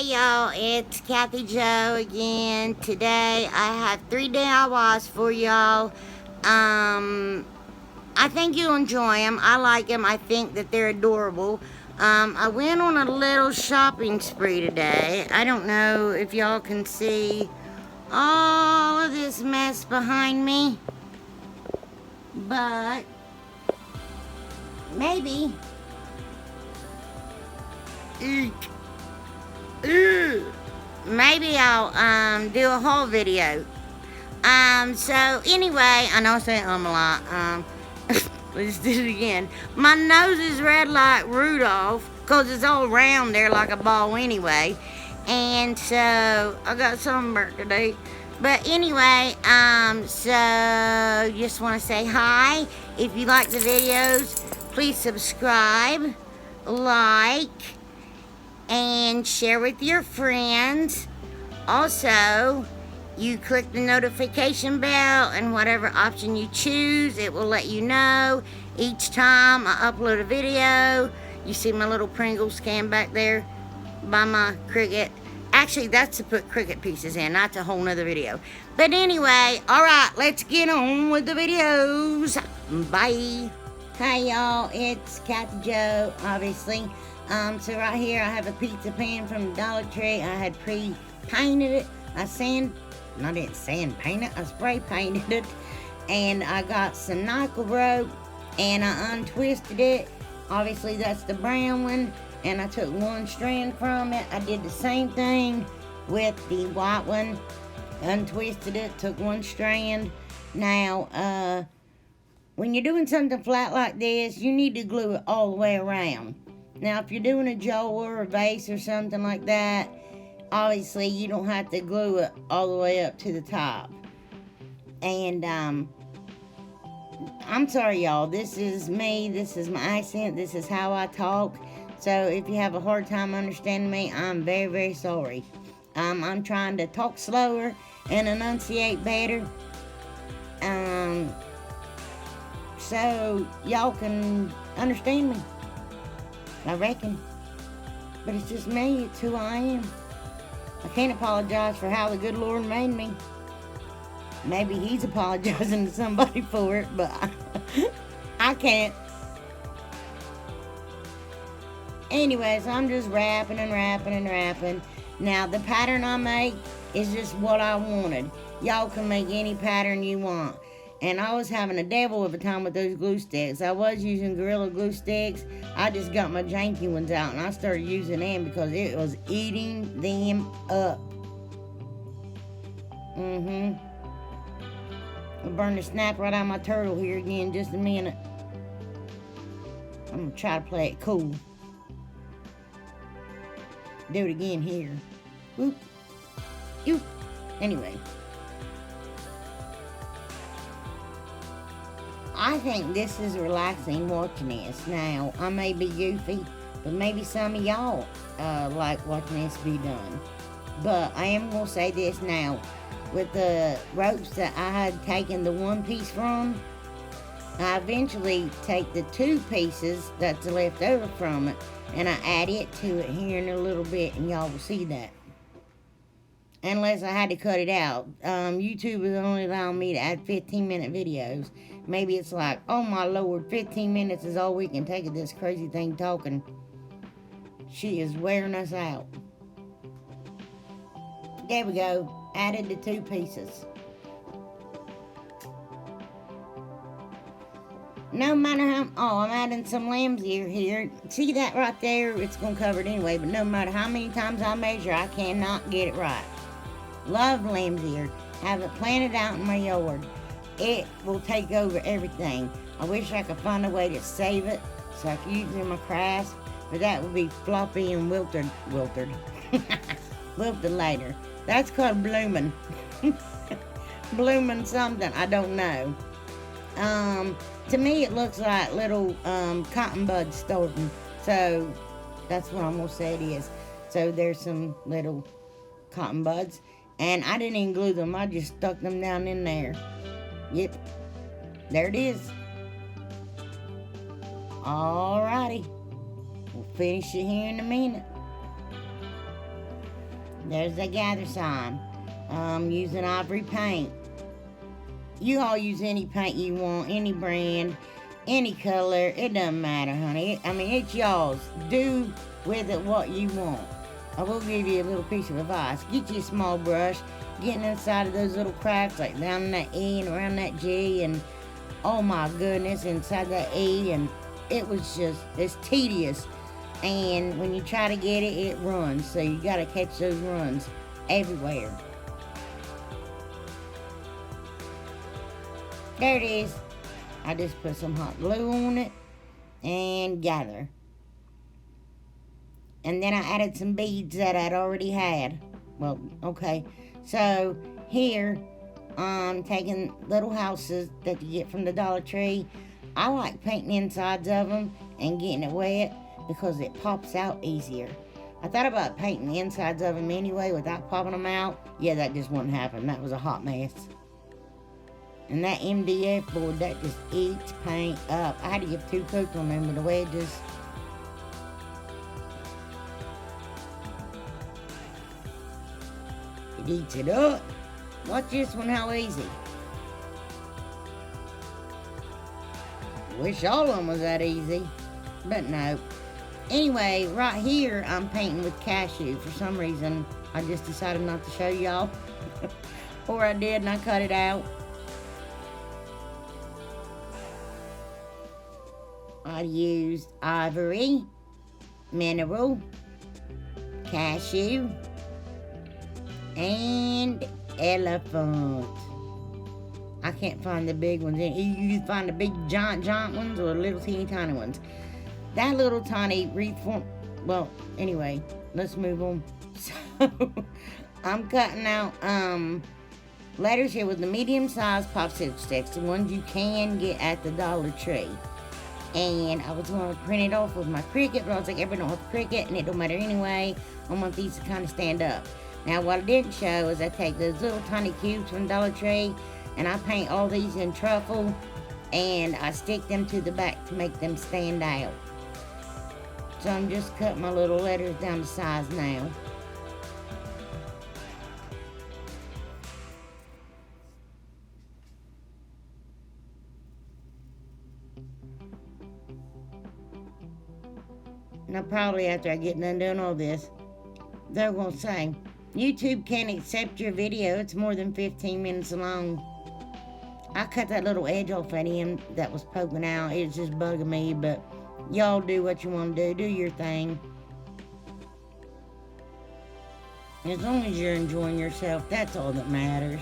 Hi y'all, it's Kathy Joe again. Today I have 3 DIYs for y'all. I think you'll enjoy them. I like them. I think that they're adorable. I went on a little shopping spree today. I don't know if y'all can see all of this mess behind me, but maybe. Eek. Maybe I'll do a whole video. So anyway, I know I say a lot. Let's do it again. My nose is red like Rudolph, cause it's all round there like a ball anyway. And so I got sunburnt today. But anyway, so just want to say hi. If you like the videos, please subscribe, like, and share with your friends. Also, you click the notification bell, and whatever option you choose, it will let you know each time I upload a video. You see my little Pringles can back there by my Cricut. Actually, that's to put Cricut pieces in. That's a whole nother video. But anyway, alright, let's get on with the videos. Bye. Hi y'all, it's Kathy Joe, obviously. So right here I have a pizza pan from the Dollar Tree. I had pre-painted it. I didn't sand paint it, I spray painted it. And I got some nickel rope and I untwisted it. Obviously that's the brown one. And I took one strand from it. I did the same thing with the white one. Untwisted it, took one strand. Now, when you're doing something flat like this, you need to glue it all the way around. Now, if you're doing a jar or a vase or something like that, obviously you don't have to glue it all the way up to the top. And, I'm sorry, y'all. This is me. This is my accent. This is how I talk. So, if you have a hard time understanding me, I'm very, very sorry. I'm trying to talk slower and enunciate better. So y'all can understand me, I reckon. But it's just me, it's who I am. I can't apologize for how the good Lord made me. Maybe he's apologizing to somebody for it, but I can't. Anyways, I'm just wrapping and wrapping and wrapping. Now, the pattern I make is just what I wanted. Y'all can make any pattern you want. And I was having a devil of a time with those glue sticks. I was using Gorilla Glue sticks. I just got my janky ones out and I started using them because it was eating them up. I'll burn the snap right out of my turtle here again in just a minute. I'm going to try to play it cool. Do it again here. Whoop. Oop. Anyway. I think this is relaxing watching this. Now, I may be goofy, but maybe some of y'all like watching this be done. But I am going to say this now. With the ropes that I had taken the one piece from, I eventually take the 2 pieces that's left over from it, and I add it to it here in a little bit, and y'all will see that. Unless I had to cut it out. YouTube is only allowing me to add 15-minute videos. Maybe it's like, oh my Lord, 15 minutes is all we can take of this crazy thing talking. She is wearing us out. There we go. Added the 2 pieces. No matter how, I'm adding some lamb's ear here. See that right there? It's going to cover it anyway, but no matter how many times I measure, I cannot get it right. Love lamb's ear. Have it planted out in my yard. It will take over everything. I wish I could find a way to save it so I could use it in my crafts, but that would be floppy and wilted. Wilted later. That's called blooming. Blooming something, I don't know. To me it looks like little cotton buds starting. So that's what I'm gonna say it is. So there's some little cotton buds. And I didn't even glue them, I just stuck them down in there. Yep, there it is. Alrighty, we'll finish it here in a minute. There's the gather sign. Using ivory paint. You all use any paint you want, any brand, any color. It doesn't matter, honey. I mean, it's y'all's. Do with it what you want. I will give you a little piece of advice. Get you a small brush. Getting inside of those little cracks, like down that E and around that G, and oh my goodness, inside that E, and it's tedious. And when you try to get it, it runs. So you got to catch those runs everywhere. There it is. I just put some hot glue on it and gather. And then I added some beads that I'd already had. Well, okay. So here, I'm taking little houses that you get from the Dollar Tree. I like painting insides of them and getting it wet because it pops out easier. I thought about painting the insides of them anyway without popping them out. Yeah, that just wouldn't happen. That was a hot mess. And that MDF board, that just eats paint up. I had to give 2 coats on them with the wedges. It eats it up. Watch this one, how easy. Wish all of them was that easy, but no. Anyway, right here, I'm painting with cashew. For some reason, I just decided not to show y'all. Or I did, and I cut it out. I used ivory, mineral, cashew, and elephant. I can't find the big ones. You find the big giant ones or the little teeny tiny ones. That little tiny wreath form. Well, anyway, let's move on. So I'm cutting out letters here with the medium-sized popsicle sticks, the ones you can get at the Dollar Tree. And I was going to print it off with my Cricut, but I was like, everybody don't have Cricut, and it don't matter anyway. I want these to kind of stand up. Now, what I didn't show is I take those little tiny cubes from Dollar Tree, and I paint all these in truffle, and I stick them to the back to make them stand out. So I'm just cutting my little letters down to size now. Now, probably after I get done doing all this, they're going to say, YouTube can't accept your video. It's more than 15 minutes long. I cut that little edge off at him that was poking out. It's just bugging me, but y'all do what you want to do. Do your thing. As long as you're enjoying yourself, that's all that matters.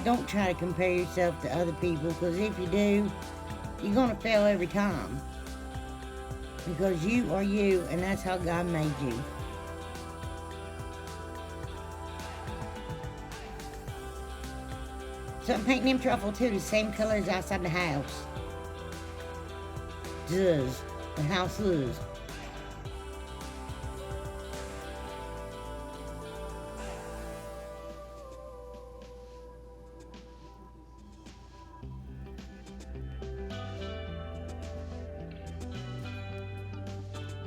Don't try to compare yourself to other people, because if you do, you're going to fail every time. Because you are you, and that's how God made you. So I'm painting them truffle too, the same color as outside the house. Does. The house is.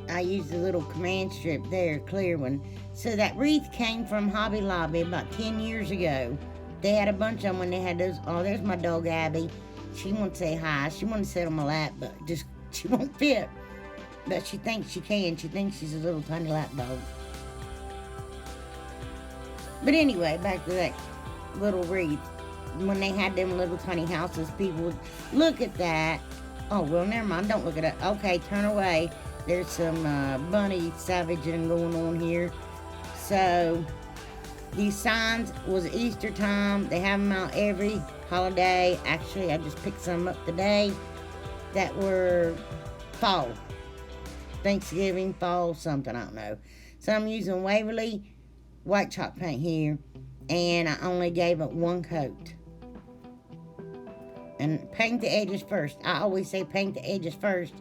I used a little command strip there, clear one. So that wreath came from Hobby Lobby about 10 years ago. They had a bunch of them when they had those. Oh, there's my dog, Abby. She won't say hi. She wants to sit on my lap, but just she won't fit. But she thinks she can. She thinks she's a little tiny lap dog. But anyway, back to that little wreath. When they had them little tiny houses, people would look at that. Oh, well, never mind. Don't look at it. Okay, turn away. There's some bunny savaging going on here. So these signs was Easter time. They have them out every holiday. Actually, I just picked some up today that were fall. Thanksgiving, fall, something, I don't know. So I'm using Waverly white chalk paint here, and I only gave it 1 coat. And paint the edges first. I always say paint the edges first,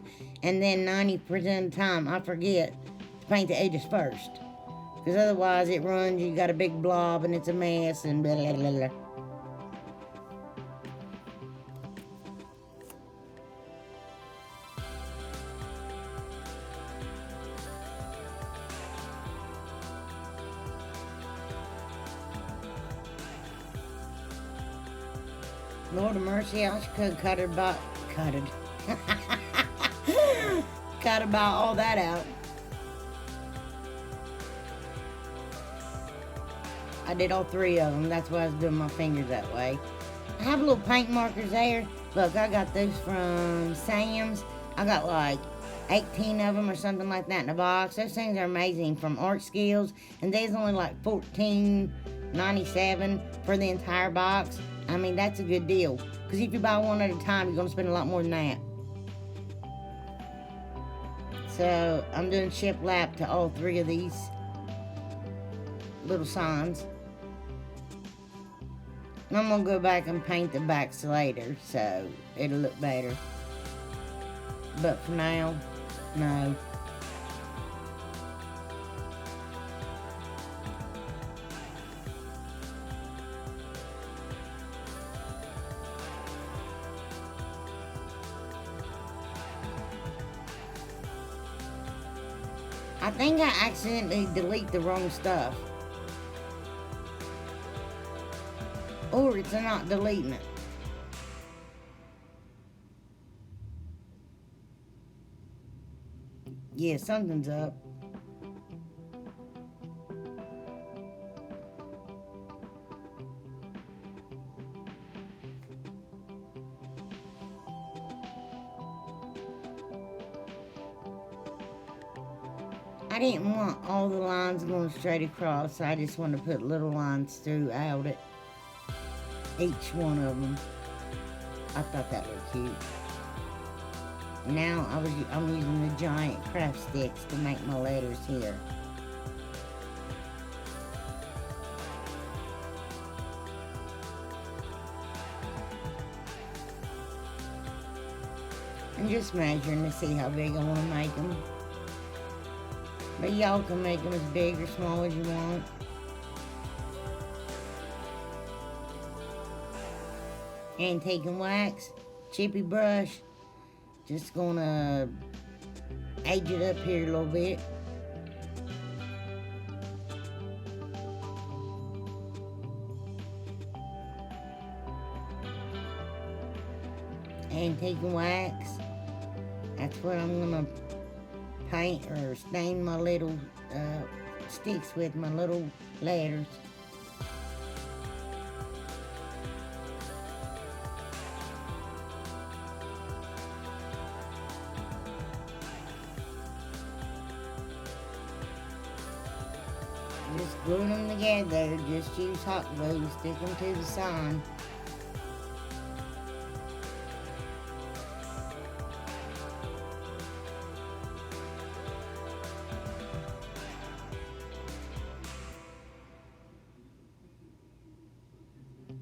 and then 90% of the time I forget to paint the edges first. Because otherwise it runs, you got a big blob and it's a mess and blah, blah, blah, blah. Lord of mercy, I could have cut about, cut it. Cut about all that out. I did all 3 of them. That's why I was doing my fingers that way. I have little paint markers there. Look, I got those from Sam's. I got like 18 of them or something like that in a box. Those things are amazing from Art Skills. And there's only like $14.97 for the entire box. I mean, that's a good deal. Because if you buy one at a time, you're going to spend a lot more than that. So, I'm doing shiplap to all 3 of these little signs. And I'm going to go back and paint the backs later, so it'll look better. But for now, no. I think I accidentally delete the wrong stuff. Or it's not deleting it. Yeah, something's up. I didn't want all the lines going straight across. I just want to put little lines throughout it. Each one of them. I thought that looked cute. Now I'm using the giant craft sticks to make my letters here. I'm just measuring to see how big I want to make them. But y'all can make them as big or small as you want. Antique and wax, chippy brush. Just gonna age it up here a little bit. Antique and wax. That's what I'm gonna paint or stain my little sticks with, my little letters. Just glue them together. Just use hot glue, stick them to the sign.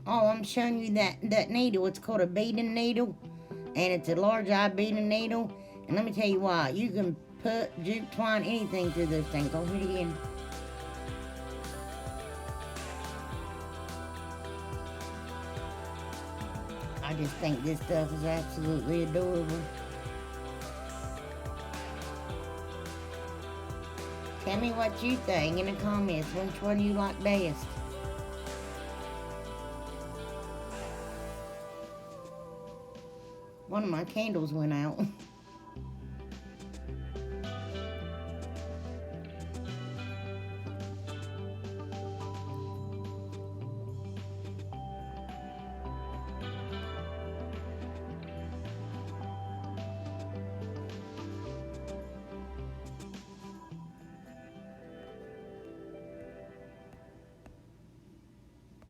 Oh, I'm showing you that needle. It's called a beading needle, and it's a large eye beading needle. And let me tell you why. You can put jute twine, anything through this thing. Go hit it again. I just think this stuff is absolutely adorable. Tell me what you think in the comments. Which one you like best? One of my candles went out.